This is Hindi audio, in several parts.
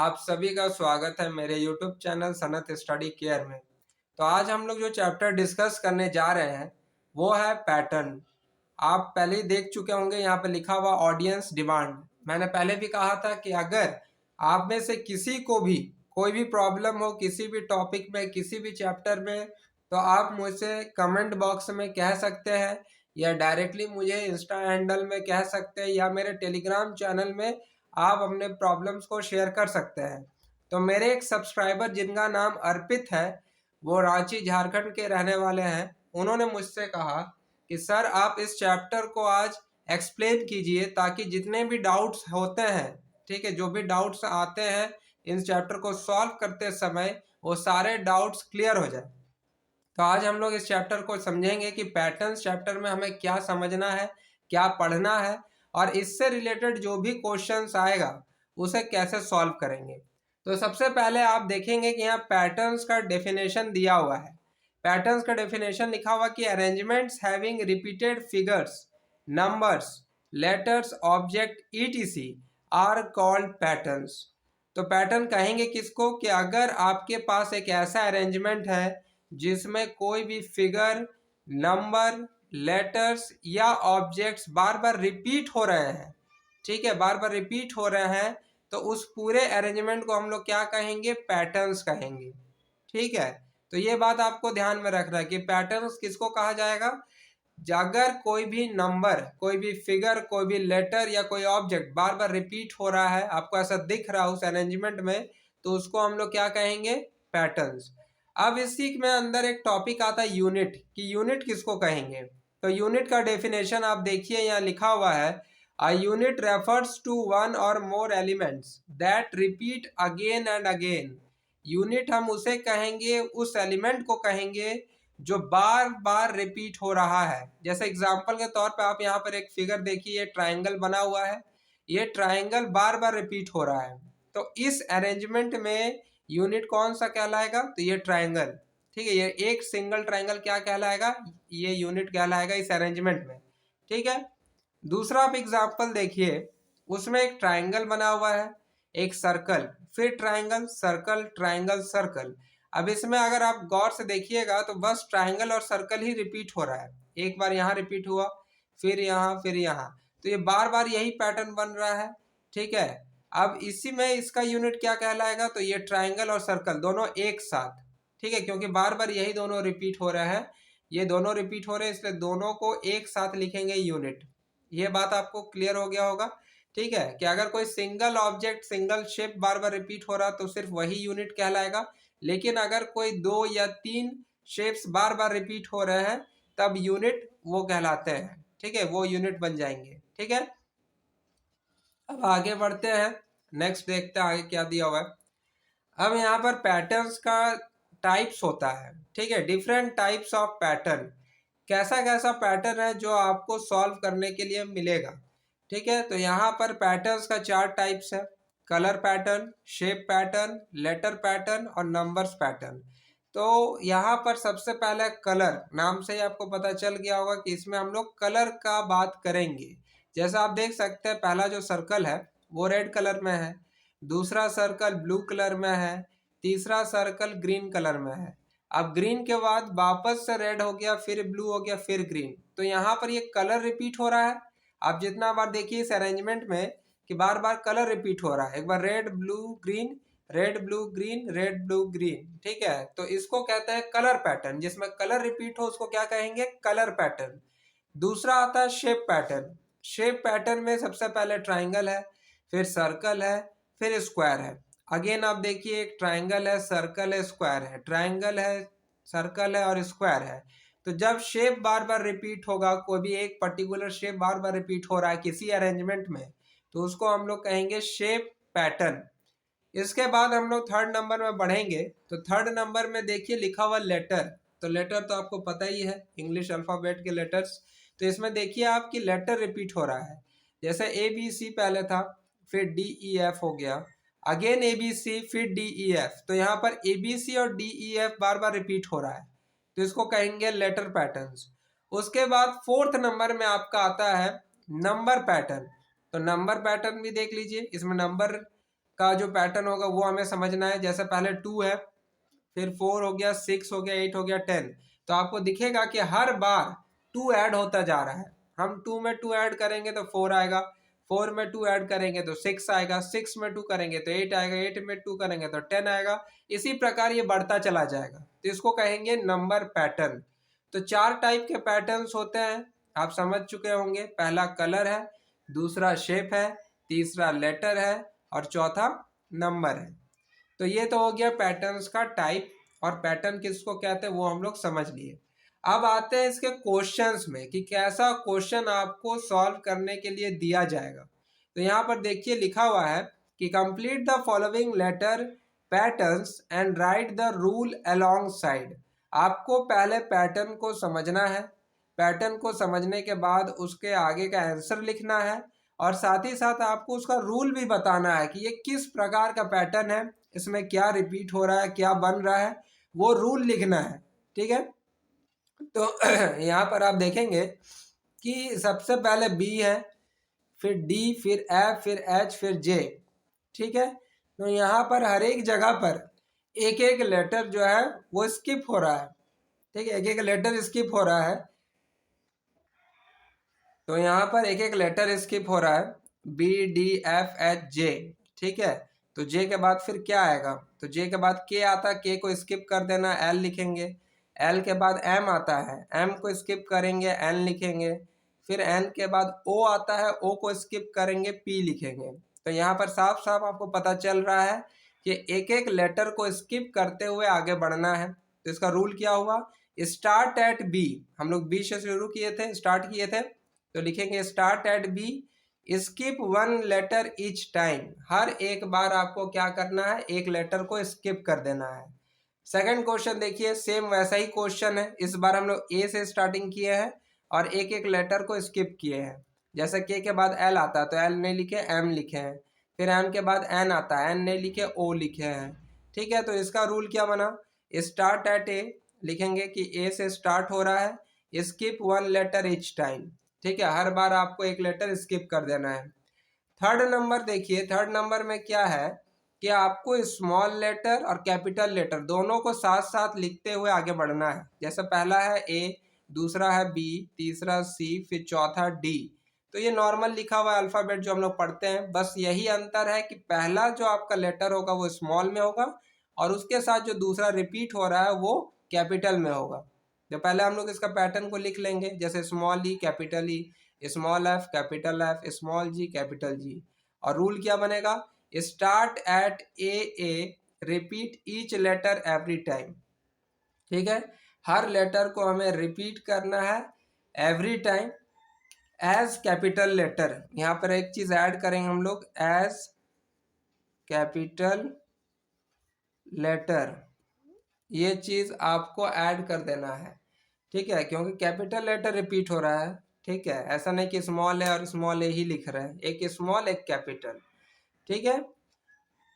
आप सभी का स्वागत है मेरे YouTube channel Sanat study care में। तो आज हम लोग जो चैप्टर डिस्कस करने जा रहे हैं वो है पैटर्न। आप पहले ही देख चुके होंगे, यहाँ पे लिखा हुआ ऑडियंस डिमांड। मैंने पहले भी कहा था कि अगर आप में से किसी को भी कोई भी प्रॉब्लम हो किसी भी टॉपिक में, किसी भी चैप्टर में, तो आप मुझसे कमेंट बॉक्स में कह सकते हैं या डायरेक्टली मुझे इंस्टा हैंडल में कह सकते हैं या मेरे टेलीग्राम चैनल में आप अपने प्रॉब्लम्स को शेयर कर सकते हैं। तो मेरे एक सब्सक्राइबर जिनका नाम अर्पित है, वो रांची झारखंड के रहने वाले हैं, उन्होंने मुझसे कहा कि सर आप इस चैप्टर को आज एक्सप्लेन कीजिए ताकि जितने भी डाउट्स होते हैं, ठीक है, जो भी डाउट्स आते हैं इस चैप्टर को सॉल्व करते समय वो सारे डाउट्स क्लियर हो जाए। तो आज हम लोग इस चैप्टर को समझेंगे कि पैटर्न्स चैप्टर में हमें क्या समझना है, क्या पढ़ना है और इससे रिलेटेड जो भी क्वेश्चंस आएगा उसे कैसे सॉल्व करेंगे। तो सबसे पहले आप देखेंगे कि यहाँ पैटर्न्स का डेफिनेशन दिया हुआ है। पैटर्न्स का डेफिनेशन लिखा हुआ कि arrangements having repeated figures, numbers, letters, object etc are called patterns. तो पैटर्न कहेंगे किसको कि अगर आपके पास एक ऐसा अरेंजमेंट है जिसमें कोई भी फिगर, नंबर, लेटर्स या ऑब्जेक्ट्स बार बार रिपीट हो रहे हैं, ठीक है, बार बार रिपीट हो रहे हैं, तो उस पूरे अरेंजमेंट को हम लोग क्या कहेंगे? पैटर्न्स कहेंगे। ठीक है, तो ये बात आपको ध्यान में रखना है कि पैटर्न्स किसको कहा जाएगा। अगर कोई भी नंबर, कोई भी फिगर, कोई भी लेटर या कोई ऑब्जेक्ट बार बार रिपीट हो रहा है, आपको ऐसा दिख रहा है उस अरेंजमेंट में, तो उसको हम लोग क्या कहेंगे? पैटर्न्स। अब इसी में अंदर एक टॉपिक आता है यूनिट, कि यूनिट किसको कहेंगे। तो यूनिट का डेफिनेशन आप देखिए, यहाँ लिखा हुआ है a unit refers to one or more elements that repeat again and again. Unit हम उसे कहेंगे, उस एलिमेंट को कहेंगे जो बार बार रिपीट हो रहा है। जैसे एग्जांपल के तौर पे आप यहाँ पर एक फिगर देखिए, ये ट्राइंगल बना हुआ है, ये ट्राइंगल बार बार रिपीट हो रहा है, तो इस अरेंजमेंट में यूनिट कौन सा कहलाएगा? तो ये ट्राइंगल, ठीक है, ये एक सिंगल ट्राइंगल क्या कहलाएगा? ये यूनिट कहलाएगा इस अरेंजमेंट में। ठीक है, दूसरा आप एग्जांपल देखिए, उसमें एक ट्राइंगल बना हुआ है, एक सर्कल, फिर ट्राइंगल, सर्कल, ट्राइंगल, सर्कल। अब इसमें अगर आप गौर से देखिएगा तो बस ट्राइंगल और सर्कल ही रिपीट हो रहा है। एक बार यहाँ रिपीट हुआ, फिर यहाँ, फिर यहाँ, तो ये बार बार यही पैटर्न बन रहा है। ठीक है, अब इसी में इसका यूनिट क्या कहलाएगा? तो ये ट्राइंगल और सर्कल दोनों एक साथ, ठीक है, क्योंकि बार बार यही दोनों रिपीट हो रहे हैं, ये दोनों रिपीट हो रहे हैं, इसलिए दोनों को एक साथ लिखेंगे यूनिट। ये बात आपको क्लियर हो गया होगा। ठीक है, कि अगर कोई सिंगल ऑब्जेक्ट, सिंगल शेप बार बार रिपीट हो रहा तो सिर्फ वही यूनिट कहलाएगा, लेकिन अगर कोई दो या तीन शेप्स बार बार रिपीट हो रहे हैं तब यूनिट वो कहलाते हैं। ठीक है, वो यूनिट बन जाएंगे। ठीक है, अब आगे बढ़ते हैं, नेक्स्ट देखते हैं आगे क्या दिया हुआ है। अब यहाँ पर पैटर्न्स का टाइप्स होता है, ठीक है, डिफरेंट टाइप्स ऑफ पैटर्न। कैसा कैसा पैटर्न है जो आपको सॉल्व करने के लिए मिलेगा। ठीक है, तो यहाँ पर पैटर्न्स का चार टाइप्स है: colour pattern, shape pattern, letter pattern और नंबर्स पैटर्न। तो यहाँ पर सबसे पहले कलर, नाम से ही आपको पता चल गया होगा कि इसमें हम लोग कलर का बात करेंगे। जैसा आप देख सकते हैं, पहला जो सर्कल है वो रेड कलर में है, दूसरा सर्कल ब्लू कलर में है, तीसरा सर्कल ग्रीन कलर में है। अब ग्रीन के बाद वापस से रेड हो गया, फिर ब्लू हो गया, फिर ग्रीन। तो यहाँ पर ये कलर रिपीट हो रहा है। आप जितना बार देखिए इस अरेंजमेंट में कि बार बार कलर रिपीट हो रहा है, एक बार red blue green, red blue green, red blue green. ठीक है, तो इसको कहते हैं कलर पैटर्न। जिसमें कलर रिपीट हो उसको क्या कहेंगे? Colour pattern. दूसरा आता है शेप पैटर्न। शेप पैटर्न में सबसे पहले ट्राइंगल है, फिर सर्कल है, फिर स्क्वायर है। अगेन आप देखिए, एक ट्राइंगल है, सर्कल है, स्क्वायर है, ट्राइंगल है, सर्कल है और स्क्वायर है। तो जब शेप बार बार रिपीट होगा, कोई भी एक पर्टिकुलर शेप बार बार रिपीट हो रहा है किसी अरेंजमेंट में, तो उसको हम लोग कहेंगे शेप पैटर्न। इसके बाद हम लोग थर्ड नंबर में बढ़ेंगे, तो थर्ड नंबर में देखिए लिखा हुआ लेटर। तो लेटर तो आपको पता ही है, इंग्लिश अल्फाबेट के लेटर्स। तो इसमें देखिए आपकी लेटर रिपीट हो रहा है, जैसे ए बी सी पहले था, फिर डी ई एफ हो गया, अगेन ए बी सी, फिर डी ई एफ। तो यहाँ पर ए बी सी और डी ई एफ बार बार रिपीट हो रहा है, तो इसको कहेंगे लेटर पैटर्न्स। उसके बाद फोर्थ नंबर में आपका आता है नंबर पैटर्न। तो नंबर पैटर्न भी देख लीजिए, इसमें नंबर का जो पैटर्न होगा वो हमें समझना है। जैसे पहले 2 है, फिर 4 हो गया, 6 हो गया, 8 हो गया, 10। तो आपको दिखेगा कि हर बार 2 ऐड होता जा रहा है। हम 2 में 2 ऐड करेंगे तो 4 आएगा, 4 में 2 ऐड करेंगे तो 6 आएगा, 6 में 2 करेंगे तो 8 आएगा, 8 में 2 करेंगे तो 10 आएगा। इसी प्रकार ये बढ़ता चला जाएगा, तो इसको कहेंगे नंबर पैटर्न। तो 4 टाइप के पैटर्न्स होते हैं, आप समझ चुके होंगे। पहला कलर है, दूसरा शेप है, तीसरा लेटर है और चौथा नंबर है। तो ये तो हो गया पैटर्न्स का टाइप, और पैटर्न किसको कहते हैं वो हम लोग समझ लिए। अब आते हैं इसके क्वेश्चंस में कि कैसा क्वेश्चन आपको सॉल्व करने के लिए दिया जाएगा। तो यहाँ पर देखिए लिखा हुआ है कि complete the following letter patterns and write the rule alongside. आपको पहले पैटर्न को समझना है, पैटर्न को समझने के बाद उसके आगे का आंसर लिखना है, और साथ ही साथ आपको उसका रूल भी बताना है कि ये किस प्रकार का पैटर्न है, इसमें क्या रिपीट हो रहा है, क्या बन रहा है, वो रूल लिखना है। ठीक है, तो यहाँ पर आप देखेंगे कि सबसे पहले बी है, फिर डी, फिर एफ, फिर एच, फिर जे। ठीक है, तो यहाँ पर हर एक जगह पर एक एक लेटर जो है वो स्किप हो रहा है। ठीक है, एक एक लेटर स्किप हो रहा है। तो यहाँ पर एक एक लेटर स्किप हो रहा है, बी, डी, एफ, एच, जे। ठीक है, तो जे के बाद फिर क्या आएगा, तो जे के बाद के आता है, के को स्किप कर देना, एल लिखेंगे। एल के बाद एम आता है, एम को स्किप करेंगे, एन लिखेंगे। फिर एन के बाद ओ आता है, ओ को स्किप करेंगे, पी लिखेंगे। तो यहाँ पर साफ साफ आपको पता चल रहा है कि एक एक लेटर को स्किप करते हुए आगे बढ़ना है। तो इसका रूल क्या हुआ, स्टार्ट एट बी, हम लोग बी से शुरू किए थे, स्टार्ट किए थे, तो लिखेंगे start at B, skip 1 letter each time. हर एक बार आपको क्या करना है, एक लेटर को स्किप कर देना है। सेकंड क्वेश्चन देखिए, सेम वैसा ही क्वेश्चन है, इस बार हम लोग ए से स्टार्टिंग किए हैं और एक एक लेटर को स्किप किए हैं। जैसे के बाद एल आता है तो एल नहीं लिखे, एम लिखे हैं। फिर एम के बाद एन आता है, एन नहीं लिखे, ओ लिखे हैं। ठीक है, तो इसका रूल क्या बना, स्टार्ट एट ए, लिखेंगे कि ए से स्टार्ट हो रहा है, स्किप 1 लेटर ईच टाइम। ठीक है, हर बार आपको एक लेटर स्किप कर देना है। थर्ड नंबर देखिए, थर्ड नंबर में क्या है कि आपको स्मॉल लेटर और कैपिटल लेटर दोनों को साथ साथ लिखते हुए आगे बढ़ना है। जैसे पहला है ए, दूसरा है बी, तीसरा सी, फिर चौथा डी। तो ये नॉर्मल लिखा हुआ अल्फ़ाबेट जो हम लोग पढ़ते हैं, बस यही अंतर है कि पहला जो आपका लेटर होगा वो स्मॉल में होगा और उसके साथ जो दूसरा रिपीट हो रहा है वो कैपिटल में होगा। तो पहले हम लोग इसका पैटर्न को लिख लेंगे, जैसे small E capital E, small F capital F, small G capital G. और रूल क्या बनेगा, start at A, repeat each letter every time. ठीक है, हर लेटर को हमें रिपीट करना है every time as capital letter. यहाँ पर एक चीज ऐड करेंगे हम लोग, एज कैपिटल लेटर, ये चीज आपको ऐड कर देना है। ठीक है, क्योंकि कैपिटल लेटर रिपीट हो रहा है। ठीक है, ऐसा नहीं कि स्मॉल है और स्मॉल ए ही लिख रहे हैं, एक स्मॉल एक कैपिटल। ठीक है,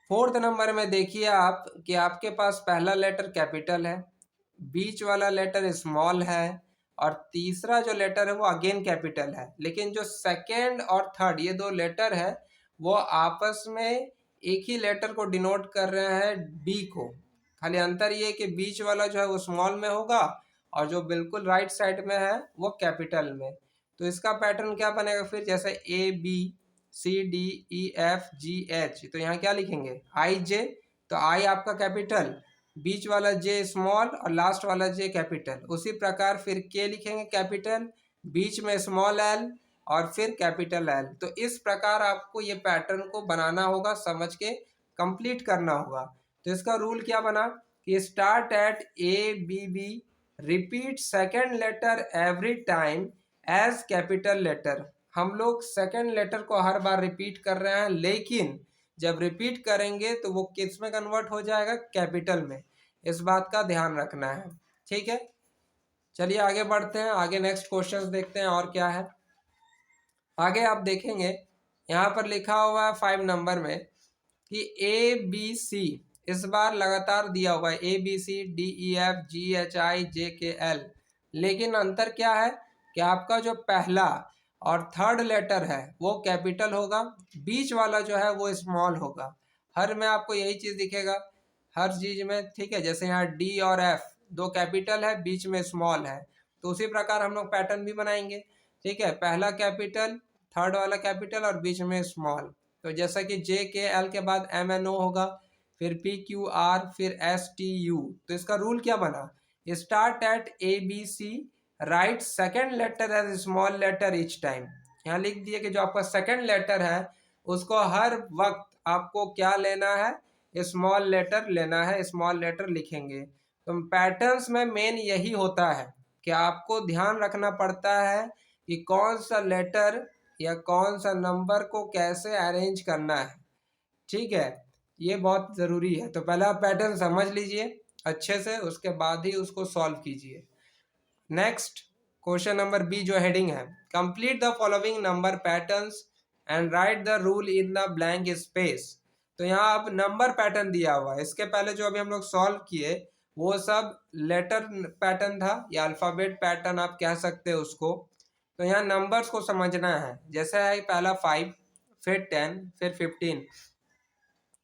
फोर्थ नंबर में देखिए आप कि आपके पास पहला लेटर कैपिटल है, बीच वाला लेटर स्मॉल है और तीसरा जो लेटर है वो अगेन कैपिटल है। लेकिन जो सेकेंड और थर्ड ये दो लेटर है वो आपस में एक ही लेटर को डिनोट कर रहे हैं, बी को। खाली अंतर ये कि बीच वाला जो है वो स्मॉल में होगा और जो बिल्कुल राइट साइड में है वो कैपिटल में। तो इसका पैटर्न क्या बनेगा फिर, जैसे A B C D E F G H, तो यहाँ क्या लिखेंगे, आई जे। तो आई आपका कैपिटल, बीच वाला जे स्मॉल और लास्ट वाला जे कैपिटल। उसी प्रकार फिर के लिखेंगे कैपिटल, बीच में स्मॉल एल और फिर कैपिटल एल। तो इस प्रकार आपको ये पैटर्न को बनाना होगा, समझ के कंप्लीट करना होगा। तो इसका रूल क्या बना कि start at A B B, repeat second letter every time as capital letter. हम लोग सेकेंड लेटर को हर बार रिपीट कर रहे हैं, लेकिन जब रिपीट करेंगे तो वो किस में कन्वर्ट हो जाएगा, कैपिटल में। इस बात का ध्यान रखना है। ठीक है, चलिए आगे बढ़ते हैं, आगे नेक्स्ट क्वेश्चन देखते हैं और क्या है। आगे आप देखेंगे यहाँ पर लिखा हुआ है 5 नंबर में कि ए बी सी इस बार लगातार दिया हुआ है, A B C D E F G H I J K L. लेकिन अंतर क्या है कि आपका जो पहला और थर्ड लेटर है वो कैपिटल होगा, बीच वाला जो है वो स्मॉल होगा। हर में आपको यही चीज़ दिखेगा हर चीज़ में, ठीक है। जैसे यहाँ डी और एफ दो कैपिटल है, बीच में स्मॉल है, तो उसी प्रकार हम लोग पैटर्न भी बनाएंगे, ठीक है। पहला कैपिटल, थर्ड वाला कैपिटल और बीच में स्मॉल। तो जैसा कि जे के एल के बाद एम एन ओ होगा, फिर पी क्यू आर, फिर एस टी यू। तो इसका रूल क्या बना, start at A B C, write second letter as small letter each time. यहाँ लिख दिए कि जो आपका सेकेंड लेटर है उसको हर वक्त आपको क्या लेना है, स्मॉल लेटर लेना है, स्मॉल लेटर लिखेंगे। तो पैटर्न्स में मेन यही होता है कि आपको ध्यान रखना पड़ता है कि कौन सा लेटर या कौन सा नंबर को कैसे अरेंज करना है, ठीक है। ये बहुत ज़रूरी है। तो पहले आप पैटर्न समझ लीजिए अच्छे से, उसके बाद ही उसको सॉल्व कीजिए। नेक्स्ट क्वेश्चन नंबर बी जो हेडिंग है, complete the following number patterns and write the rule in the blank space. तो यहाँ अब नंबर पैटर्न दिया हुआ है। इसके पहले जो अभी हम लोग सॉल्व किए वो सब लेटर पैटर्न था या अल्फ़ाबेट पैटर्न आप कह सकते हो उसको। तो यहाँ नंबर्स को समझना है। जैसे है पहला 5, फिर 10, फिर 15।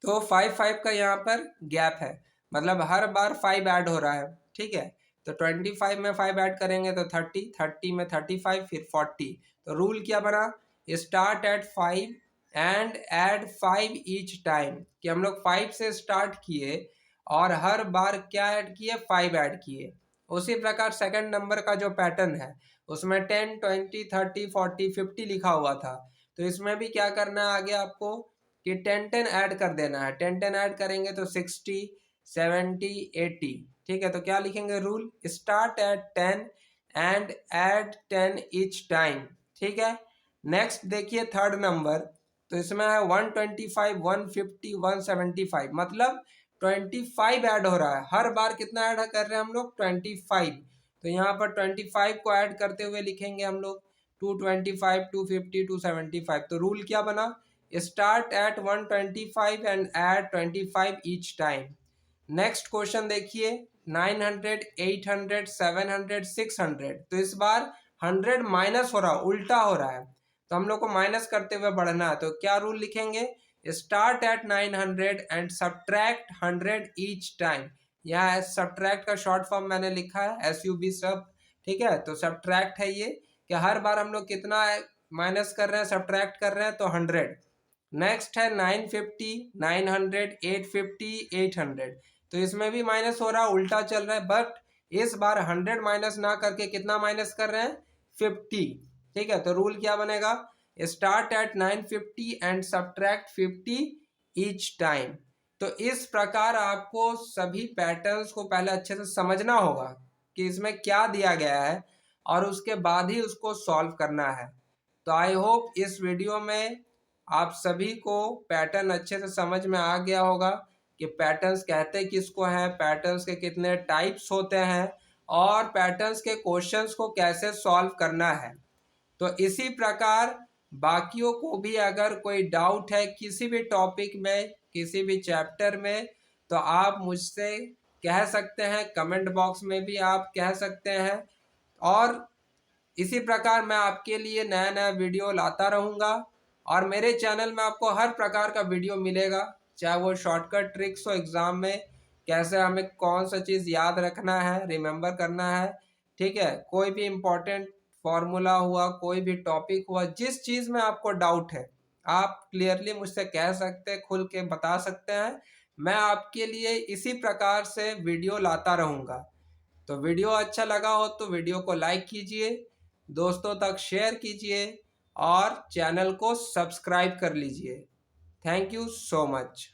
तो 5 का यहाँ पर गैप है, मतलब हर बार 5 ऐड हो रहा है, ठीक है। तो 25 में 5 ऐड करेंगे तो 30, 30 में 35, फिर 40। तो रूल क्या बना, start eight 5 and add 5 each time, कि हम लोग 5 से स्टार्ट किए और हर बार क्या ऐड किए, 5 ऐड किए। उसी प्रकार सेकंड नंबर का जो पैटर्न है उसमें 10, 20, 30, 40, 50 लिखा हुआ था। तो इसमें भी क्या करना है आगे आपको कि 10 ऐड कर देना है। 10 ऐड करेंगे तो 60, 70, 80, ठीक है। तो क्या लिखेंगे rule, start at 10 and add 10 each time, ठीक है। नेक्स्ट देखिए थर्ड नंबर, तो इसमें है 125, 150, 175, मतलब 25 ऐड हो रहा है। हर बार कितना ऐड कर रहे हैं हम लोग, 25। तो यहाँ पर 25 को ऐड करते हुए लिखेंगे हम लोग 225, 250, 275। तो रूल क्या बना, start eight 125 and add 25 each time. Next question देखिए 900, 800, 700, 600। तो इस बार 100 माइनस हो रहा है, उल्टा हो रहा है, तो हम लोग को माइनस करते हुए बढ़ना है। तो क्या रूल लिखेंगे, start eight 900 and subtract 100 each time. यहाँ सब्ट्रैक्ट का शॉर्ट फॉर्म मैंने लिखा है SUB सब, ठीक है। तो सब्ट्रैक्ट है ये कि हर बार हम लोग कितना माइनस कर रहे हैं, सब्ट्रैक्ट कर रहे हैं, तो 100। नेक्स्ट है 950, 900, 850, 800। तो इसमें भी माइनस हो रहा है, उल्टा चल रहा है, बट इस बार 100 माइनस ना करके कितना माइनस कर रहे हैं, 50, ठीक है। तो रूल क्या बनेगा, start eight 950 and subtract 50 each time. तो इस प्रकार आपको सभी पैटर्न्स को पहले अच्छे से समझना होगा कि इसमें क्या दिया गया है और उसके बाद ही उसको सॉल्व करना है। तो आई होप इस वीडियो में आप सभी को पैटर्न अच्छे से समझ में आ गया होगा कि पैटर्न्स कहते किसको हैं, पैटर्न्स के कितने टाइप्स होते हैं और पैटर्न्स के क्वेश्चंस को कैसे सॉल्व करना है। तो इसी प्रकार बाकियों को भी अगर कोई डाउट है किसी भी टॉपिक में, किसी भी चैप्टर में, तो आप मुझसे कह सकते हैं, कमेंट बॉक्स में भी आप कह सकते हैं। और इसी प्रकार मैं आपके लिए नया नया वीडियो लाता रहूँगा और मेरे चैनल में आपको हर प्रकार का वीडियो मिलेगा, चाहे वो शॉर्टकट ट्रिक्स हो एग्ज़ाम में, कैसे हमें कौन सा चीज़ याद रखना है, रिमेंबर करना है, ठीक है। कोई भी इम्पोर्टेंट फॉर्मूला हुआ, कोई भी टॉपिक हुआ, जिस चीज़ में आपको डाउट है आप क्लियरली मुझसे कह सकते हैं, खुल के बता सकते हैं। मैं आपके लिए इसी प्रकार से वीडियो लाता रहूँगा। तो वीडियो अच्छा लगा हो तो वीडियो को लाइक कीजिए, दोस्तों तक शेयर कीजिए और चैनल को सब्सक्राइब कर लीजिए। Thank you so much.